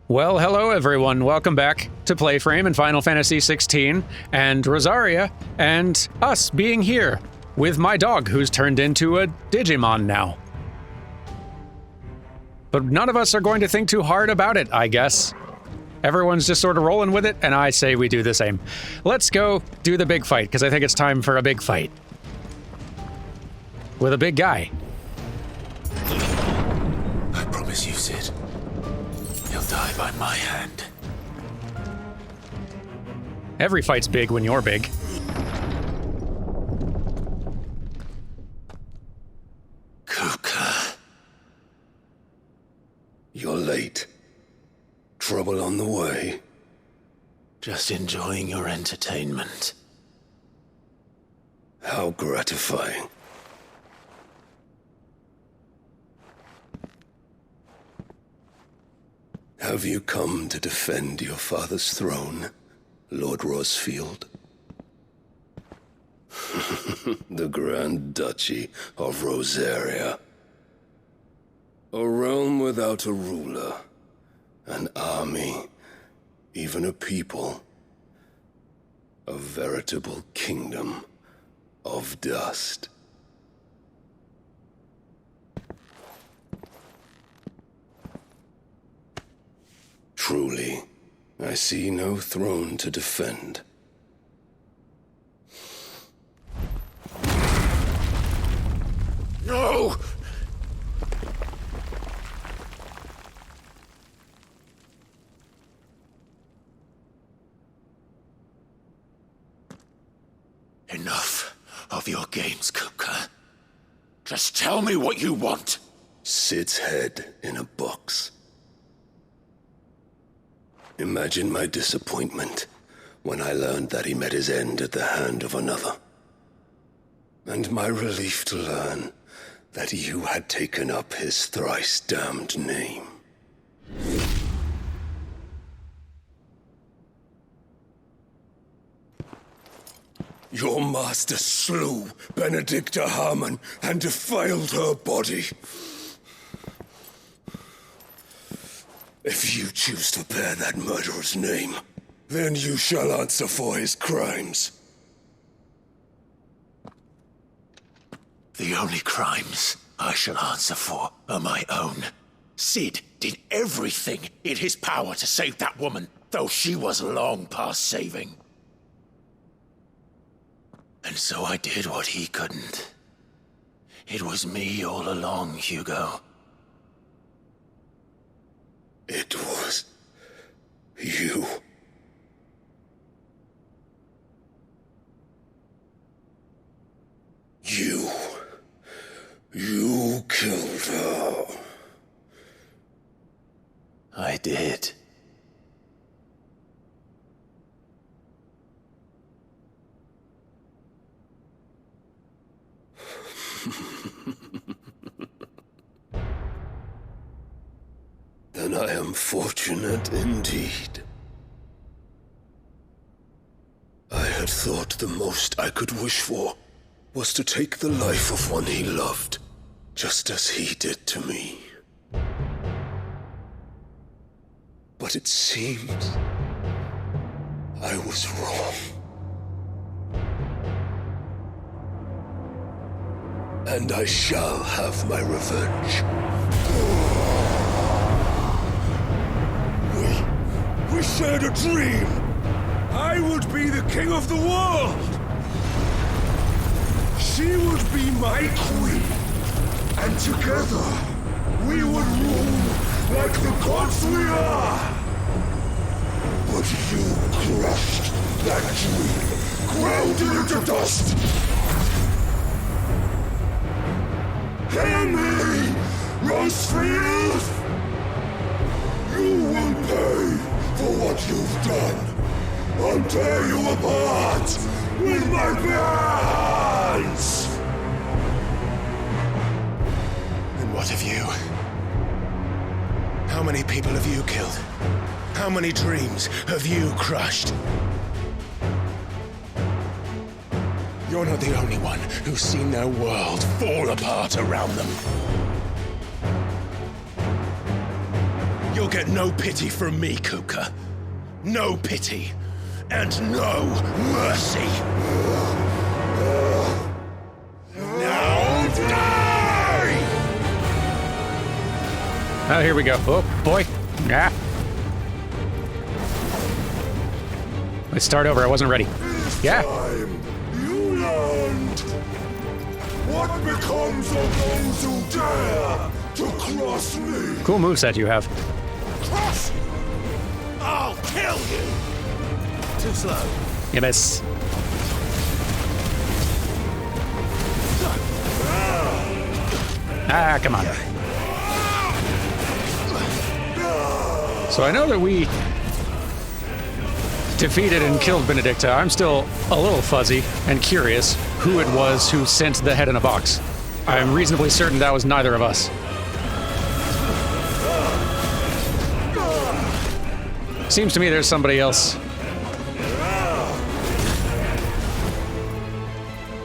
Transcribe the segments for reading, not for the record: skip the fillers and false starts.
Well, hello everyone. Welcome back to PlayFrame and Final Fantasy XVI, and Rosaria, and us being here with my dog who's turned into a Digimon now. But none of us are going to think too hard about it, I guess. Everyone's just sort of rolling with it, and I say we do the same. Let's go do the big fight, because I think it's time for a big fight. With a big guy. I promise you, Sid. He'll die by my hand. Every fight's big when you're big. Kuka. You're late. Trouble on the way? Just enjoying your entertainment. How gratifying. Have you come to defend your father's throne, Lord Rosfield? The Grand Duchy of Rosaria. A realm without a ruler, an army, even a people. A veritable kingdom of dust. Truly, I see no throne to defend. No! Enough of your games, Kuka. Just tell me what you want. Sid's head in a box. Imagine my disappointment when I learned that he met his end at the hand of another. And my relief to learn that you had taken up his thrice-damned name. Your master slew Benedicta Harmon and defiled her body. If you choose to bear that murderer's name, then you shall answer for his crimes. The only crimes I shall answer for are my own. Sid did everything in his power to save that woman, though she was long past saving. And so I did what he couldn't. It was me all along, Hugo. It was you. You killed her. I did. Then I am fortunate indeed. I had thought the most I could wish for was to take the life of one he loved, just as he did to me. But it seems I was wrong. And I shall have my revenge. We shared a dream. I would be the king of the world. She would be my queen. And together, we would rule like the gods we are. But you crushed that dream, ground it into dust. Hear me, Rosefield! You will pay for what you've done. I'll tear you apart with my bare hands! And what of you? How many people have you killed? How many dreams have you crushed? You're not the only one who's seen their world fall apart around them. You'll get no pity from me, Kuka. No pity. And no mercy. Now die! Oh, here we go. Oh, boy. Yeah. Let's start over. I wasn't ready. Yeah. Time you learned what becomes of those who dare to cross me. Cool moveset you have. Cross you! I'll kill you! Too slow. You miss. Ah, come on. So I know that we defeated and killed Benedicta. I'm still a little fuzzy and curious who it was who sent the head in a box. I'm reasonably certain that was neither of us. Seems to me there's somebody else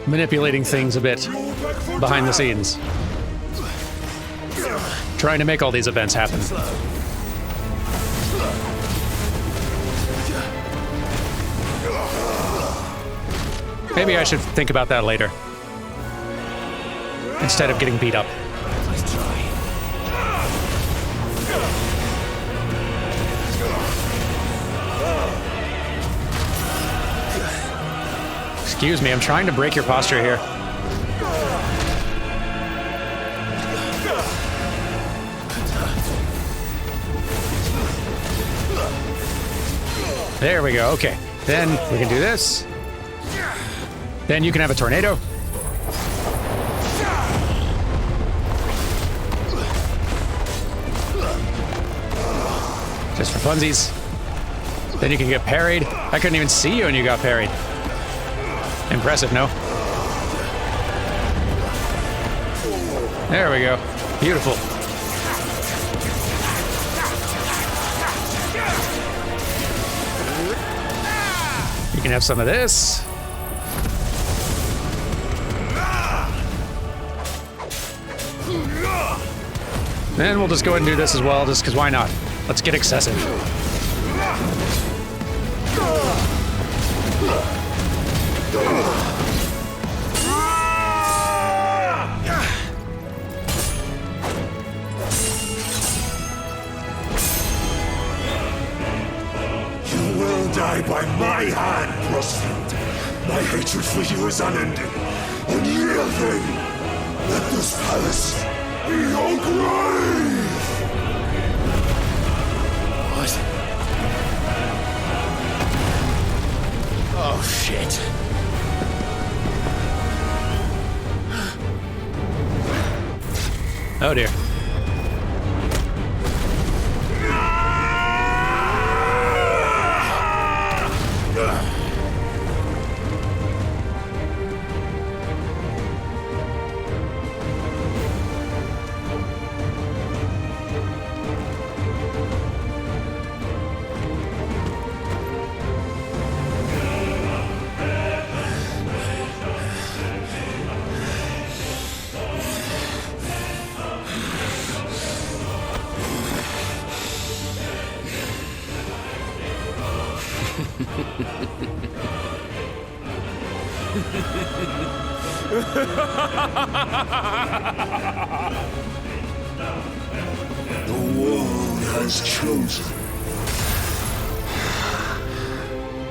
manipulating things a bit behind the scenes, trying to make all these events happen. Maybe I should think about that later, instead of getting beat up. Excuse me, I'm trying to break your posture here. There we go, okay. Then we can do this. Then you can have a tornado. Just for funsies. Then you can get parried. I couldn't even see you when you got parried. Impressive, no? There we go. Beautiful. You can have some of this. Then we'll just go ahead and do this as well, just because why not? Let's get excessive. You will die by my hand, Prosford. My hatred for you is unending, unyielding. Let this palace be your grave! What? Oh, shit. Oh dear. The world has chosen.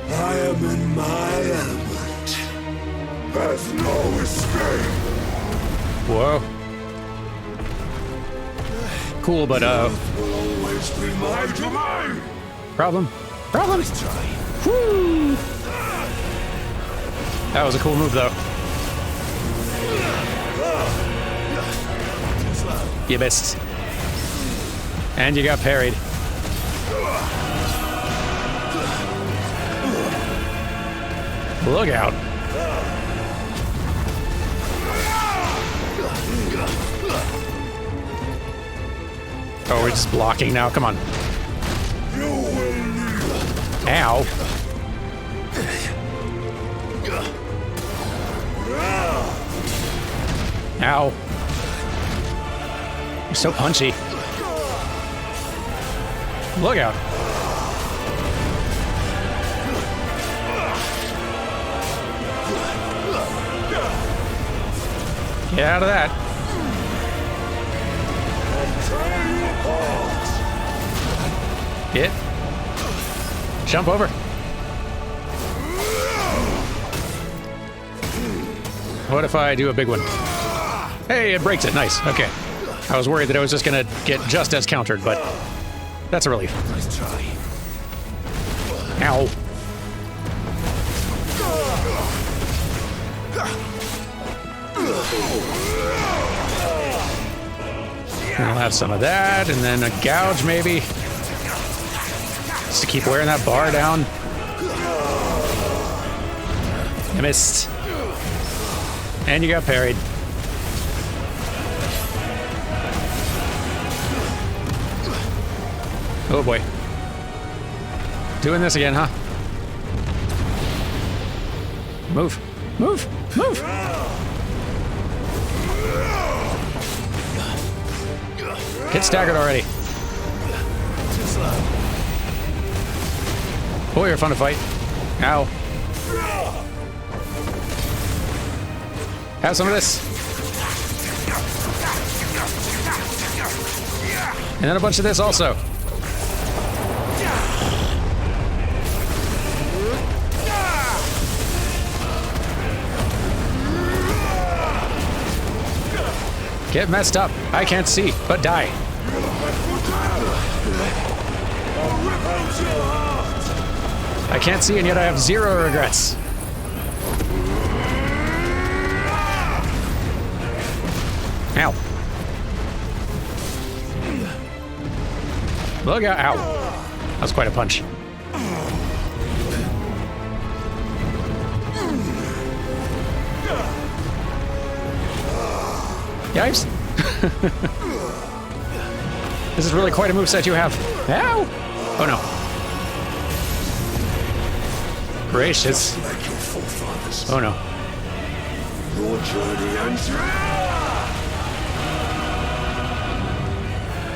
I am in my element. There's no escape. Whoa. Cool, but Will always be my domain. problem? Woo! That was a cool move, though. You missed. And you got parried. Look out. Oh, we're just blocking now. Come on. You will kneel. Ow. Ow. You're so punchy. Look out. Get out of that. Get. Jump over. What if I do a big one? Hey, it breaks it. Nice. Okay. I was worried that I was just gonna get just as countered, but that's a relief. Nice try. Ow. I'll have some of that, and then a gouge, maybe. Just to keep wearing that bar down. I missed. And you got parried. Oh boy. Doing this again, huh? Move. Move. Move. Get staggered already. Too slow. Boy, you're fun to fight. Ow. Have some of this. And then a bunch of this also. Get messed up. I can't see, but die. I can't see, and yet I have 0 regrets. Ow. Look out. Ow. That was quite a punch. Yipes. This is really quite a moveset you have. Ow! Oh no. Gracious. Oh no. Your journey ends here.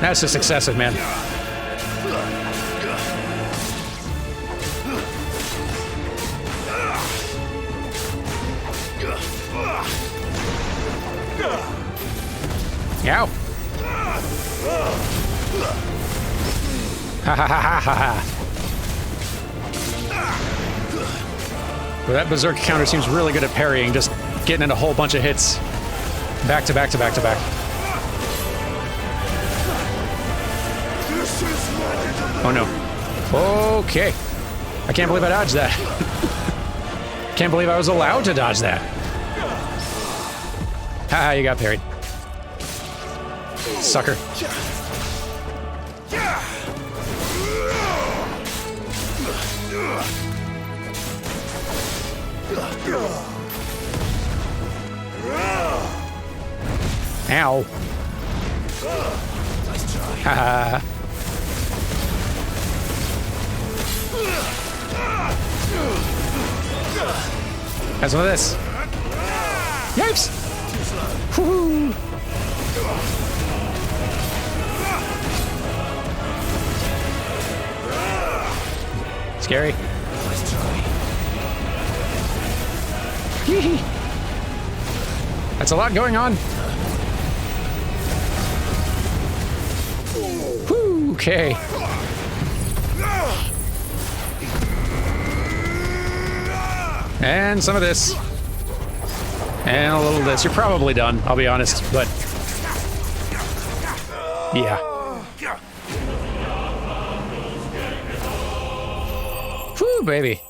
That's just excessive, man. Ow! Ha ha ha ha ha ha! Well, that berserk counter seems really good at parrying, just getting in a whole bunch of hits. Back to back to back to back. Oh no. Okay. I can't believe I dodged that. Can't believe I was allowed to dodge that. Haha, you got parried. Sucker. Ow. Nice try. Haha. Have some of this. Yipes! Woohoo! Scary. Nice try. That's a lot going on. Whew, okay. And some of this. And a little of this. You're probably done, I'll be honest, but... yeah. Whew, baby.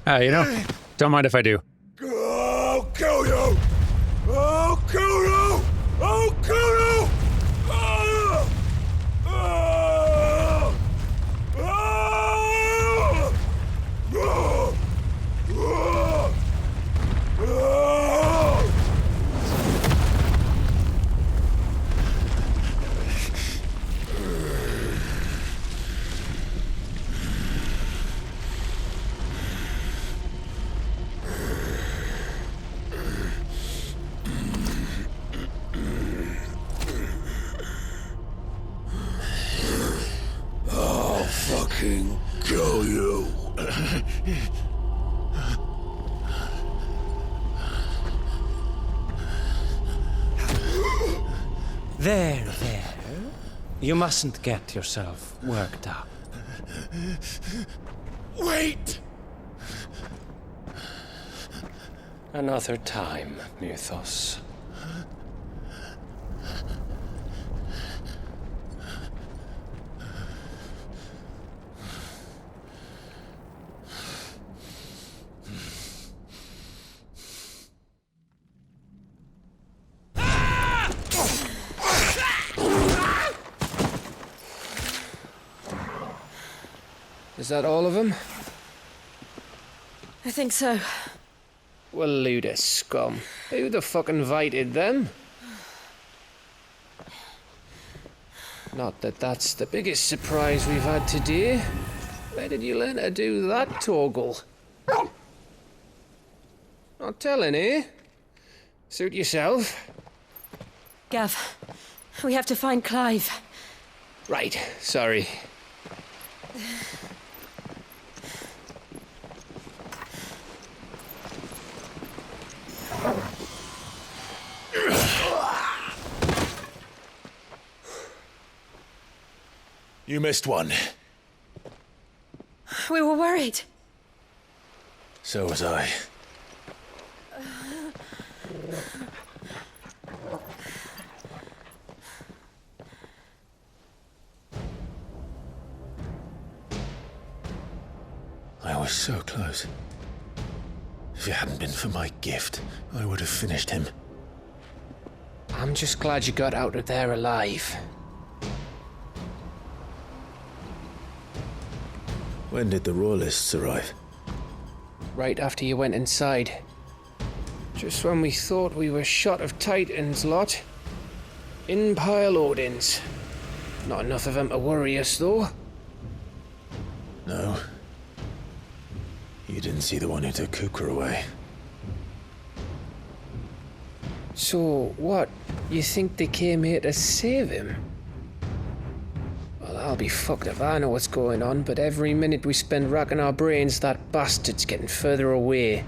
You know, don't mind if I do. I'll kill you! I'll kill you! I'll kill you! Ah! Ah! Ah! Ah! Ah! Ah! I'll fucking kill you. There. You mustn't get yourself worked up. Wait! Another time, Mythos. Is that all of them? I think so. Well, load of scum. Who the fuck invited them? Not that that's the biggest surprise we've had today. Where did you learn to do that, Torgal? Not telling, eh? Suit yourself. Gav, we have to find Clive. Right, sorry. You missed one. We were worried. So was I. I was so close. If it hadn't been for my gift, I would have finished him. I'm just glad you got out of there alive. When did the Royalists arrive? Right after you went inside. Just when we thought we were shot of Titans lot. In pile Odins. Not enough of them to worry us, though. No. You didn't see the one who took Kukra away. So, what? You think they came here to save him? Well, I'll be fucked if I know what's going on, but every minute we spend racking our brains, that bastard's getting further away.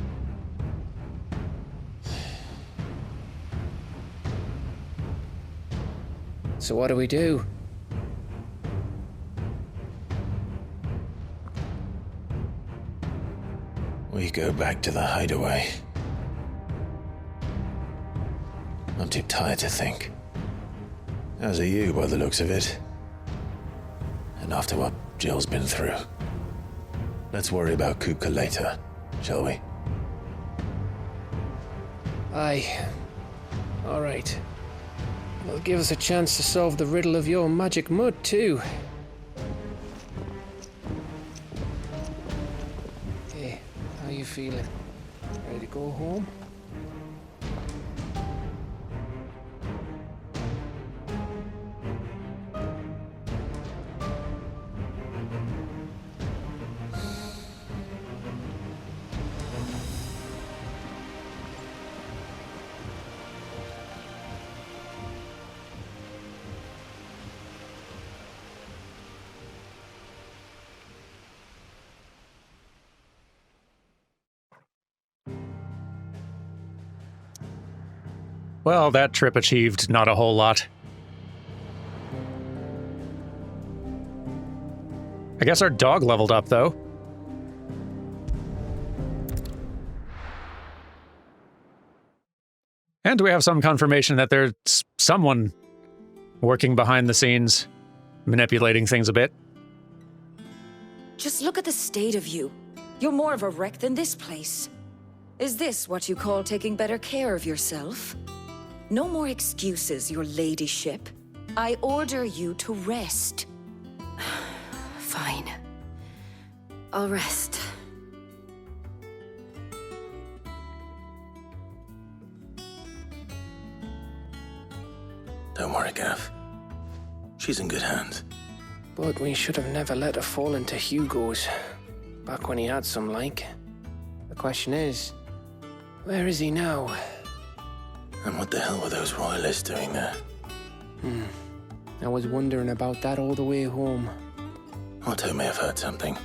So what do we do? We go back to the hideaway. I'm too tired to think. As are you, by the looks of it. And after what Jill's been through. Let's worry about Kuka later, shall we? Aye. All right. It'll give us a chance to solve the riddle of your magic mud, too. Hey, how you feeling? Ready to go home? Well, that trip achieved not a whole lot. I guess our dog leveled up, though. And we have some confirmation that there's someone working behind the scenes, manipulating things a bit. Just look at the state of you. You're more of a wreck than this place. Is this what you call taking better care of yourself? No more excuses, your ladyship. I order you to rest. Fine. I'll rest. Don't worry, Gav. She's in good hands. But we should have never let her fall into Hugo's. Back when he had some like. The question is, where is he now? And what the hell were those royalists doing there? I was wondering about that all the way home. Otto may have heard something.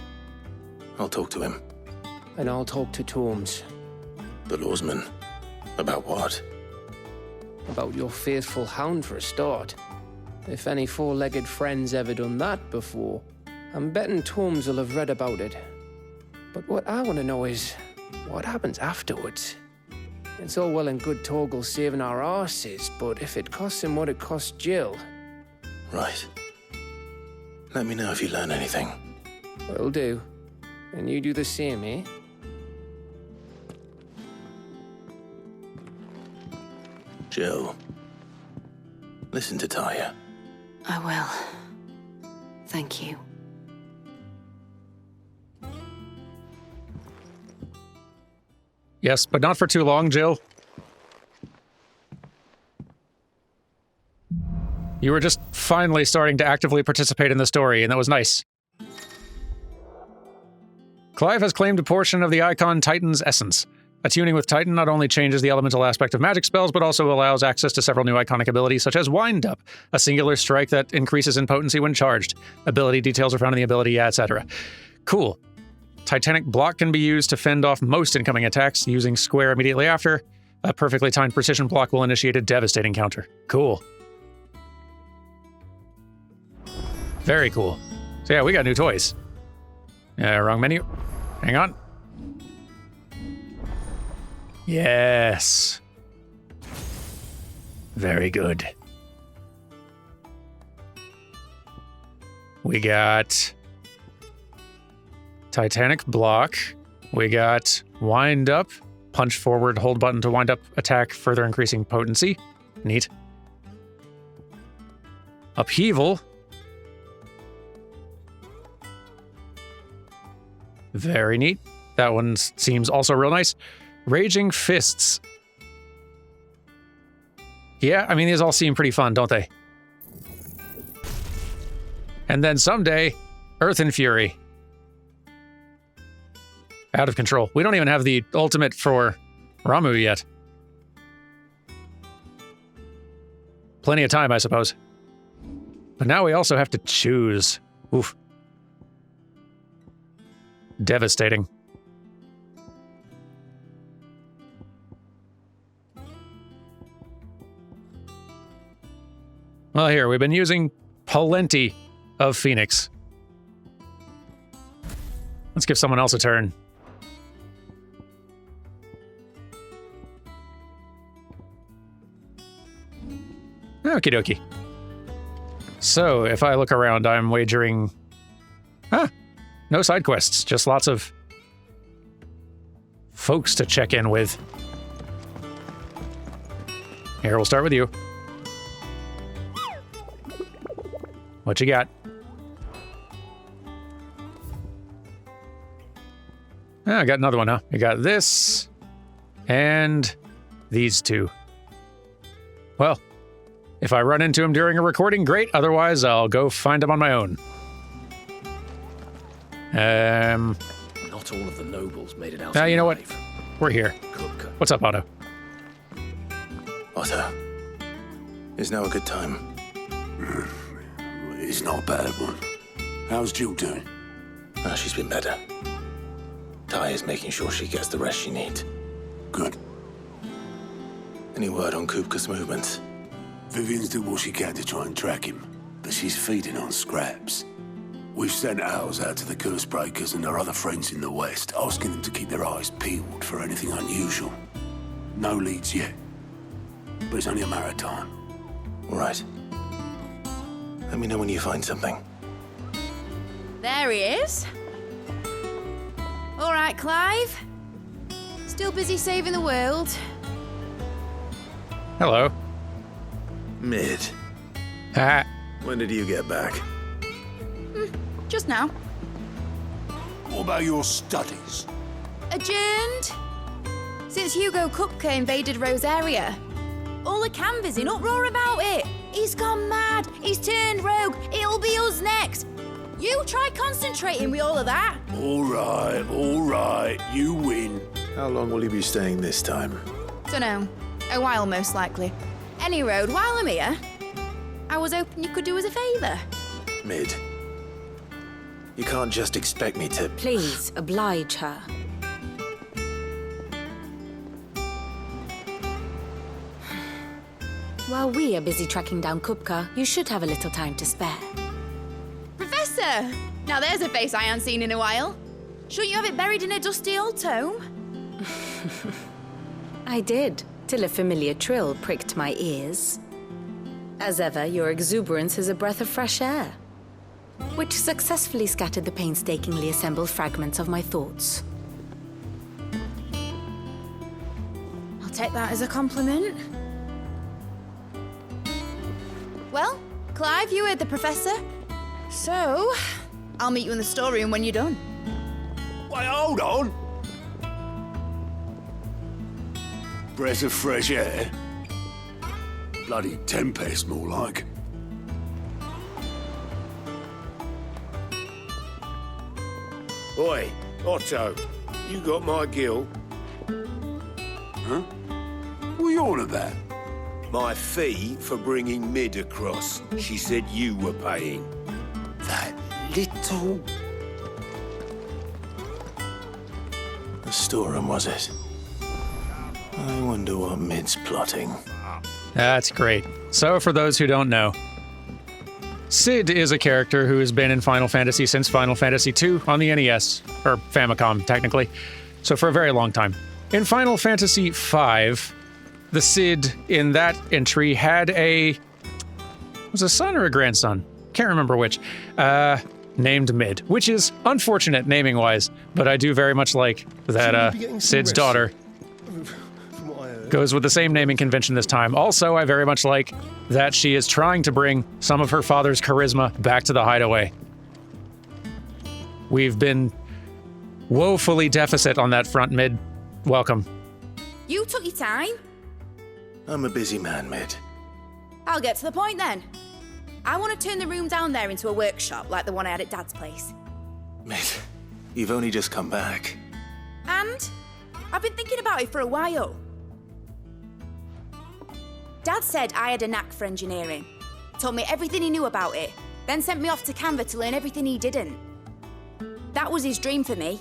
I'll talk to him. And I'll talk to Tomes. The lawsman. About what? About your faithful hound for a start. If any four-legged friend's ever done that before, I'm betting Tomes will have read about it. But what I want to know is, what happens afterwards? It's all well and good Torgal saving our arses, but if it costs him what it cost Jill... Right. Let me know if you learn anything. Will do. And you do the same, eh? Jill. Listen to Taya. I will. Thank you. Yes, but not for too long, Jill. You were just finally starting to actively participate in the story, and that was nice. Clive has claimed a portion of the Icon Titan's essence. Attuning with Titan not only changes the elemental aspect of magic spells, but also allows access to several new iconic abilities, such as Wind Up, a singular strike that increases in potency when charged. Ability details are found in the ability, etc. Cool. Titanic Block can be used to fend off most incoming attacks, using Square immediately after. A perfectly timed precision block will initiate a devastating counter. Cool. Very cool. So yeah, we got new toys. Wrong menu. Hang on. Yes. Very good. We got Titanic Block. We got Wind Up. Punch forward, hold button to wind up attack, further increasing potency. Neat. Upheaval. Very neat. That one seems also real nice. Raging Fists. Yeah, I mean, these all seem pretty fun, don't they? And then someday, Earth and Fury. Out of control. We don't even have the ultimate for Ramu yet. Plenty of time, I suppose. But now we also have to choose. Oof. Devastating. Well, here, we've been using plenty of Phoenix. Let's give someone else a turn. Okie dokie. So, if I look around, I'm wagering... no side quests, just lots of folks to check in with. Here, we'll start with you. What you got? I got another one, huh? You got this, and these two. Well, if I run into them during a recording, great. Otherwise, I'll go find them on my own. Not all of the nobles made it out. You know what? We're here. What's up, Otto? Otto. Is now a good time? It's not a bad one. How's Jill doing? She's been better. Ty is making sure she gets the rest she needs. Good. Any word on Kupka's movements? Vivian's doing what she can to try and track him, but she's feeding on scraps. We've sent ours out to the curse breakers and our other friends in the west, asking them to keep their eyes peeled for anything unusual. No leads yet, but it's only a matter of time. All right. Let me know when you find something. There he is. All right, Clive. Still busy saving the world. Hello. Mid, Ah, when did you get back? Just now. What about your studies? Adjourned? Since Hugo Kupka invaded Rosaria. All the canvas in uproar about it. He's gone mad. He's turned rogue. It'll be us next. You try concentrating with all of that. All right, you win. How long will you be staying this time? Dunno. A while, most likely. Any road, while I'm here, I was hoping you could do us a favour. Mid, you can't just expect me to... Please, oblige her. While we are busy tracking down Kupka, you should have a little time to spare. Professor! Now there's a face I haven't seen in a while. Shouldn't you have it buried in a dusty old tome? I did, till a familiar trill pricked my ears. As ever, your exuberance is a breath of fresh air, which successfully scattered the painstakingly assembled fragments of my thoughts. I'll take that as a compliment. Well, Clive, you heard the professor. So, I'll meet you in the storeroom when you're done. Wait, hold on. Breath of fresh air. Bloody tempest, more like. Oi, Otto, you got my gill? Huh? What are you on about? My fee for bringing Mid across. She said you were paying. That little... The storeroom, was it? I wonder what Mid's plotting. that's great. So, for those who don't know, Sid is a character who has been in Final Fantasy since Final Fantasy II on the NES, or Famicom, technically, so for a very long time. In Final Fantasy V, the Sid in that entry had was a son or a grandson? Can't remember which. Named Mid, which is unfortunate naming-wise, but I do very much like that Sid's daughter goes with the same naming convention this time. Also, I very much like that she is trying to bring some of her father's charisma back to the Hideaway. We've been woefully deficit on that front, Mid. Welcome. You took your time. I'm a busy man, Mid. I'll get to the point then. I want to turn the room down there into a workshop like the one I had at Dad's place. Mid, you've only just come back. And I've been thinking about it for a while. Dad said I had a knack for engineering. Told me everything he knew about it, then sent me off to Canva to learn everything he didn't. That was his dream for me,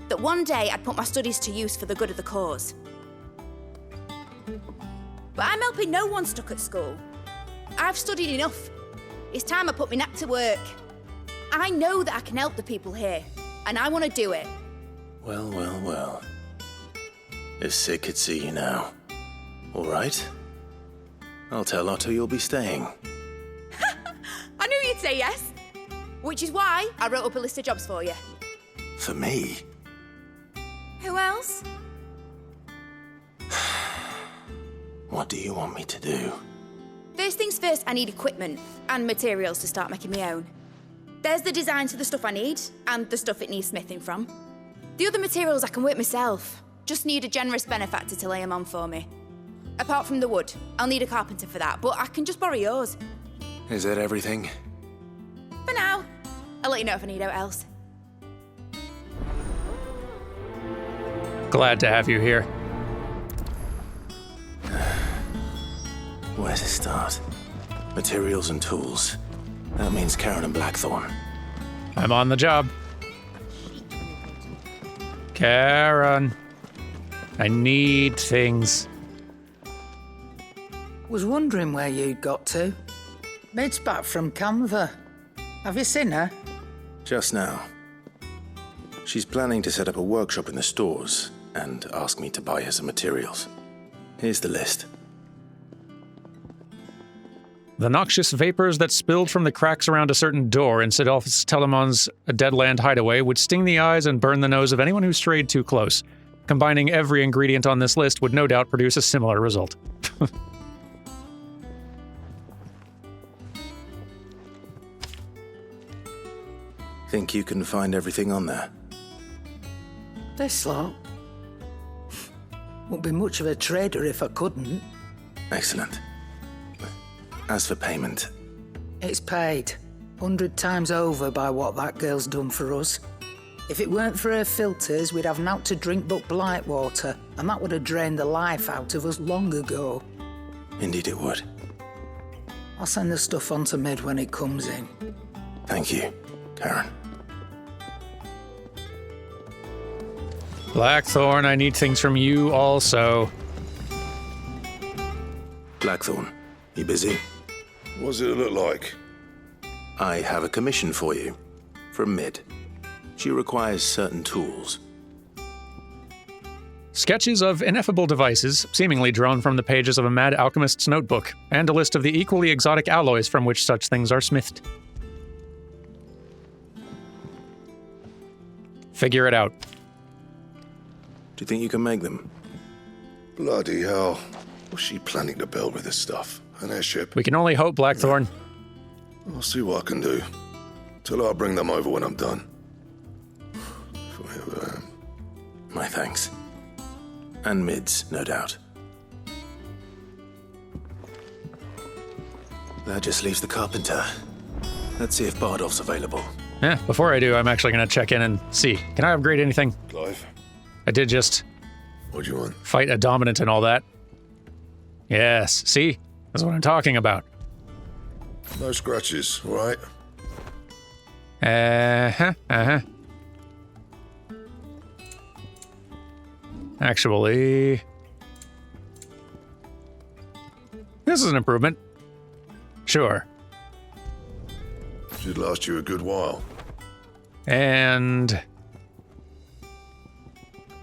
that one day I'd put my studies to use for the good of the cause. But I'm helping no one stuck at school. I've studied enough. It's time I put my knack to work. I know that I can help the people here, and I want to do it. Well. If Sid could see you now. All right. I'll tell Otto you'll be staying. I knew you'd say yes. Which is why I wrote up a list of jobs for you. For me? Who else? What do you want me to do? First things first, I need equipment and materials to start making my own. There's the designs for the stuff I need, and the stuff it needs smithing from. The other materials I can work myself. Just need a generous benefactor to lay them on for me. Apart from the wood, I'll need a carpenter for that, but I can just borrow yours. Is that everything? For now. I'll let you know if I need out else. Glad to have you here. Where to start? Materials and tools. That means Karen and Blackthorn. I'm on the job. Karen, I need things. Was wondering where you'd got to. Mid's back from Canva. Have you seen her? Just now. She's planning to set up a workshop in the stores and ask me to buy her some materials. Here's the list. The noxious vapors that spilled from the cracks around a certain door in Sidolphus Telemon's Deadland hideaway would sting the eyes and burn the nose of anyone who strayed too close. Combining every ingredient on this list would no doubt produce a similar result. Think you can find everything on there? This lot. Wouldn't be much of a trader if I couldn't. Excellent. As for payment... It's paid 100 times over by what that girl's done for us. If it weren't for her filters, we'd have naught to drink but blight water, and that would have drained the life out of us long ago. Indeed it would. I'll send the stuff on to Mid when it comes in. Thank you, Karen. Blackthorn, I need things from you also. Blackthorn, you busy? What does it look like? I have a commission for you. From Mid. She requires certain tools. Sketches of ineffable devices, seemingly drawn from the pages of a mad alchemist's notebook, and a list of the equally exotic alloys from which such things are smithed. Figure it out. Do you think you can make them? Bloody hell. What's she planning to build with this stuff? An airship? We can only hope, Blackthorn. I'll see what I can do. Till I'll bring them over when I'm done. My thanks. And Mid's, no doubt. That just leaves the carpenter. Let's see if Bardolph's available. Yeah, before I do, I'm actually going to check in and see. Can I upgrade anything? Clive? I did just What do you want? fight a dominant and all that. Yes, see? That's what I'm talking about. No scratches, all right? Actually, this is an improvement. Sure. Should last you a good while. And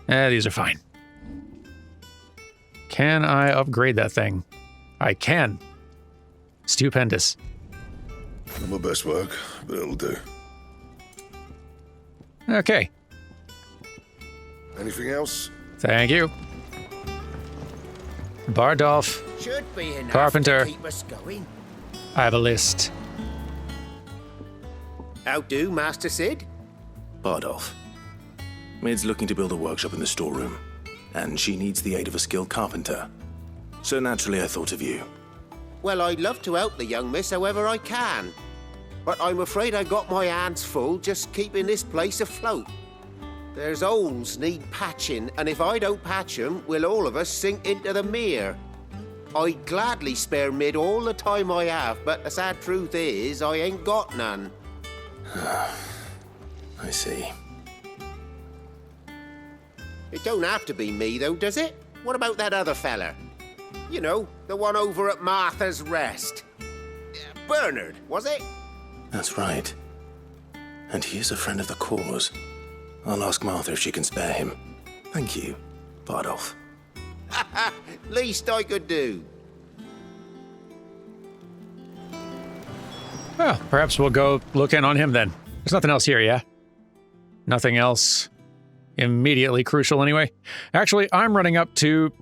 these are fine. Can I upgrade that thing? I can. Stupendous. Not my best work, but it'll do. Okay. Anything else? Thank you. Bardolph, Should be enough Carpenter. to keep us going. I have a list. How do, Master Sid? Bardolph. Mid's looking to build a workshop in the storeroom, and she needs the aid of a skilled carpenter. So naturally I thought of you. Well, I'd love to help the young miss however I can. But I'm afraid I got my hands full just keeping this place afloat. There's holes need patching, and if I don't patch 'em, we'll all of us sink into the mere. I'd gladly spare Mid all the time I have, but the sad truth is, I ain't got none. I see. It don't have to be me, though, does it? What about that other fella? You know, the one over at Martha's Rest. Bernard, was it? That's right. And he is a friend of the cause. I'll ask Martha if she can spare him. Thank you, Bardolph. Least I could do. Well, perhaps we'll go look in on him then. There's nothing else here, yeah? Nothing else immediately crucial anyway. Actually, I'm running up to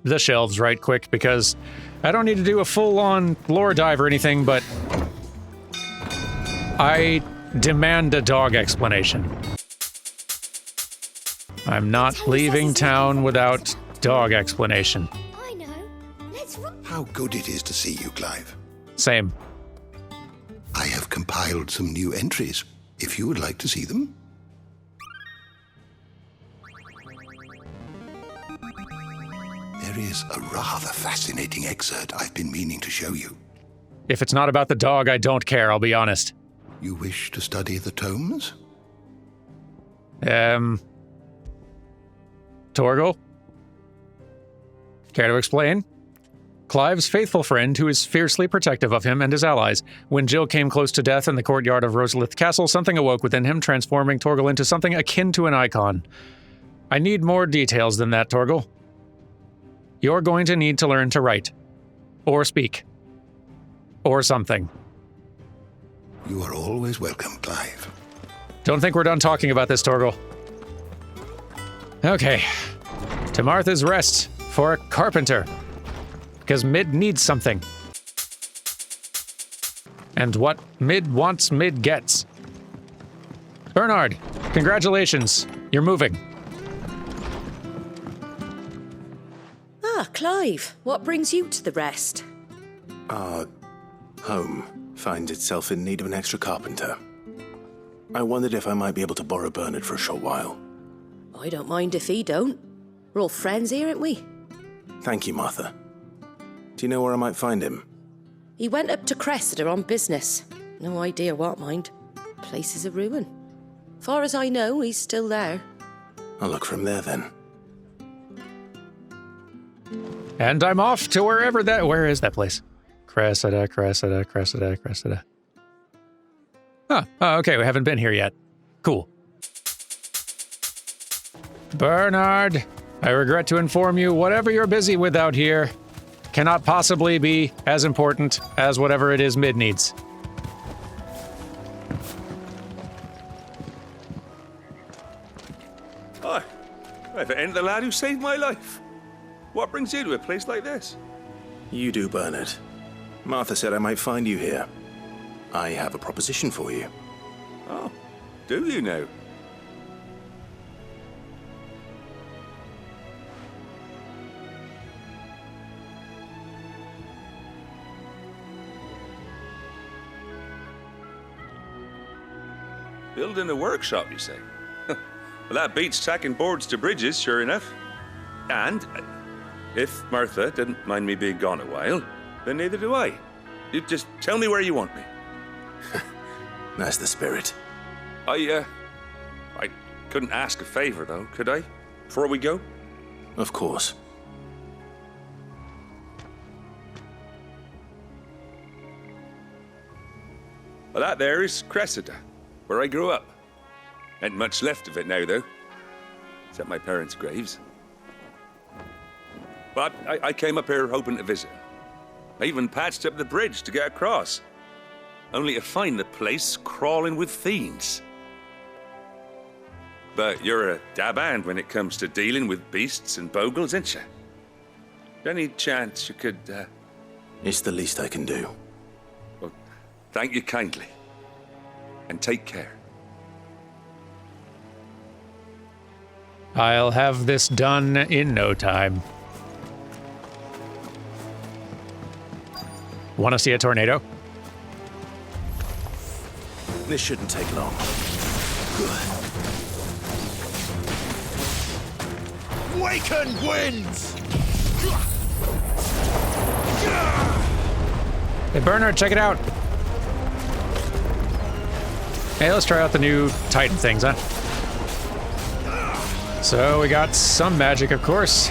the shelves right quick because I don't need to do a full-on lore dive or anything, but I demand a dog explanation. I'm not leaving town without dog explanation. I know. Let's run. How good it is to see you, Clive. Same. I have compiled some new entries, if you would like to see them. There is a rather fascinating excerpt I've been meaning to show you. If it's not about the dog, I don't care, I'll be honest. You wish to study the tomes? Torgal? Care to explain? Clive's faithful friend who is fiercely protective of him and his allies. When Jill came close to death in the courtyard of Rosalith Castle, something awoke within him, transforming Torgal into something akin to an icon. I need more details than that, Torgal. You're going to need to learn to write. Or speak. Or something. You are always welcome, Clive. Don't think we're done talking about this, Torgal. Okay. To Martha's Rest for a carpenter. Because Mid needs something. And what Mid wants, Mid gets. Bernard, congratulations. You're moving. Ah, Clive, what brings you to the Rest? Our home finds itself in need of an extra carpenter. I wondered if I might be able to borrow Bernard for a short while. I don't mind if he don't. We're all friends here, aren't we? Thank you, Martha. Do you know where I might find him? He went up to Cressida on business. No idea what, mind. Place is a ruin. Far as I know, he's still there. I'll look for him there then. And I'm off to wherever that... Where is that place? Cressida. Oh, okay, we haven't been here yet. Cool. Bernard, I regret to inform you, whatever you're busy with out here cannot possibly be as important as whatever it is Mid needs. Hi. If it ain't the lad who saved my life. What brings you to a place like this? You do, Bernard. Martha said I might find you here. I have a proposition for you. Oh, do you now? Building a workshop, you say? Well, that beats tacking boards to bridges, sure enough. And if Martha didn't mind me being gone a while, then neither do I. You just tell me where you want me. That's the spirit. I couldn't ask a favor, though, could I? Before we go? Of course. Well, that there is Cressida, where I grew up. Ain't much left of it now, though. Except my parents' graves. But I came up here hoping to visit. I even patched up the bridge to get across. Only to find the place crawling with fiends. But you're a dab hand when it comes to dealing with beasts and bogles, ain't you? Any chance you could, It's the least I can do. Well, thank you kindly. And take care. I'll have this done in no time. Want to see a tornado? This shouldn't take long. Waken winds! Hey, Bernard, check it out. Hey, let's try out the new Titan things, huh? So we got some magic, of course.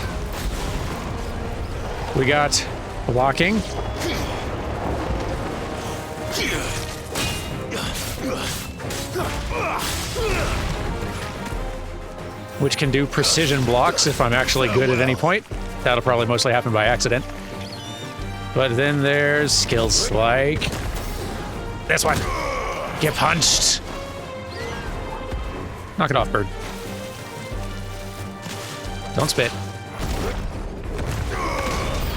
We got blocking. Which can do precision blocks if I'm actually good at any point. That'll probably mostly happen by accident. But then there's skills like this one. Get punched. Knock it off, bird. Don't spit.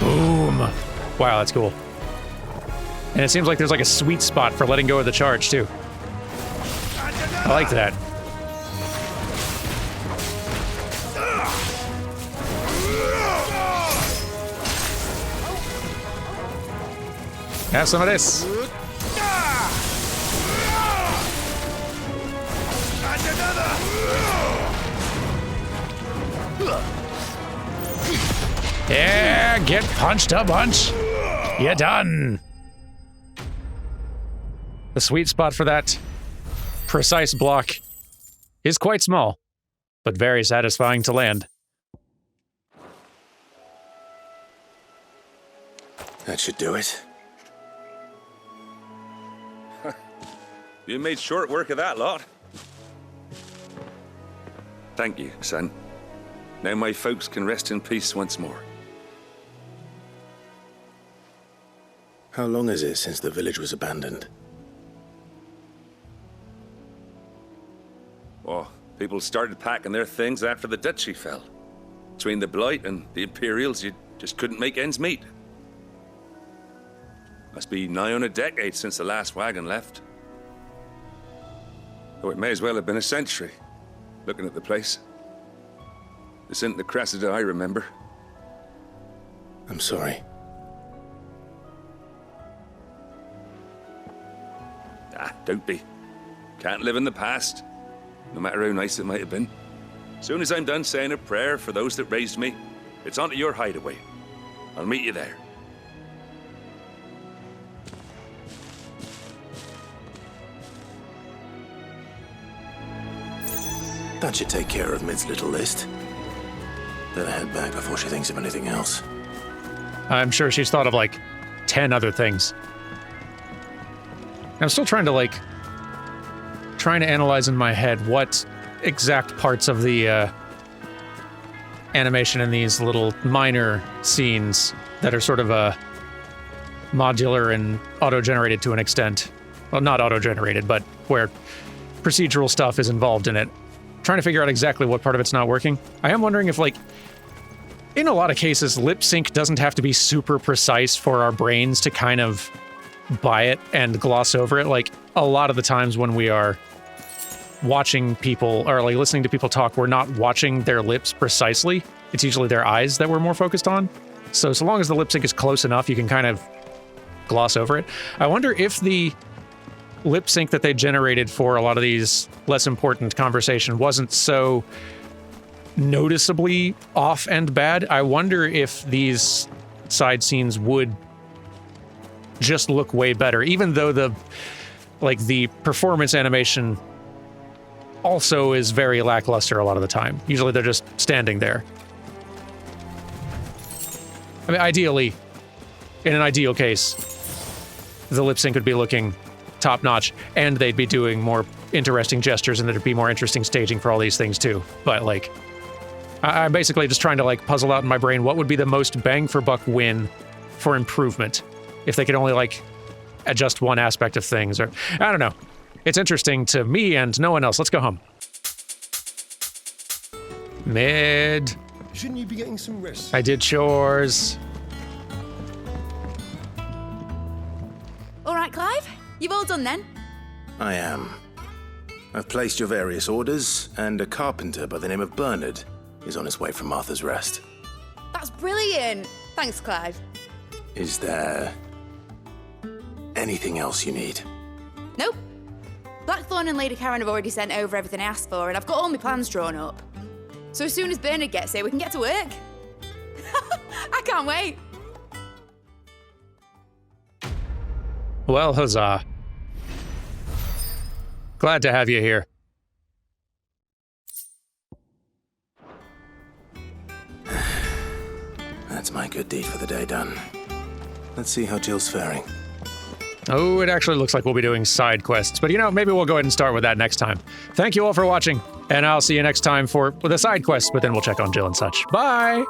Boom. Wow, that's cool. And it seems like there's like a sweet spot for letting go of the charge, too. I like that. Have some of this. Yeah, get punched a bunch. You're done. The sweet spot for that precise block is quite small, but very satisfying to land. That should do it. You made short work of that lot. Thank you, son. Now my folks can rest in peace once more. How long is it since the village was abandoned? Oh, people started packing their things after the duchy fell. Between the Blight and the Imperials, you just couldn't make ends meet. Must be nigh on a decade since the last wagon left. Oh, it may as well have been a century, looking at the place. This isn't the Cressida I remember. I'm sorry. Ah, don't be. Can't live in the past, no matter how nice it might have been. Soon as I'm done saying a prayer for those that raised me, it's onto your hideaway. I'll meet you there. That should take care of Mid's little list. Better head back before she thinks of anything else. I'm sure she's thought of like 10 other things. I'm still trying to analyze in my head what exact parts of the animation in these little minor scenes that are sort of modular and auto-generated to an extent. Well, not auto-generated, but where procedural stuff is involved in it. Trying to figure out exactly what part of it's not working. I am wondering if, like, in a lot of cases, lip sync doesn't have to be super precise for our brains to kind of buy it and gloss over it. Like, a lot of the times when we are watching people or like listening to people talk, we're not watching their lips precisely. It's usually their eyes that we're more focused on. So long as the lip sync is close enough, you can kind of gloss over it. I wonder if the lip sync that they generated for a lot of these less important conversation wasn't so noticeably off and bad. I wonder if these side scenes would just look way better, even though the performance animation also is very lackluster a lot of the time. Usually they're just standing there. I mean, ideally, in an ideal case, the lip sync would be looking top-notch, and they'd be doing more interesting gestures, and there'd be more interesting staging for all these things too. But like, I'm basically just trying to like puzzle out in my brain what would be the most bang-for-buck win for improvement if they could only like adjust one aspect of things, or I don't know. It's interesting to me and no one else. Let's go home. Mid. Shouldn't you be getting some rest? I did chores. All right, Clive. You've all done then? I am. I've placed your various orders, and a carpenter by the name of Bernard is on his way from Martha's Rest. That's brilliant. Thanks, Clive. Is there anything else you need? Nope. Blackthorn and Lady Karen have already sent over everything I asked for, and I've got all my plans drawn up. So as soon as Bernard gets here, we can get to work. I can't wait. Well, huzzah. Glad to have you here. That's my good deed for the day done. Let's see how Jill's faring. Oh, it actually looks like we'll be doing side quests, but maybe we'll go ahead and start with that next time. Thank you all for watching, and I'll see you next time for the side quests, but then we'll check on Jill and such. Bye!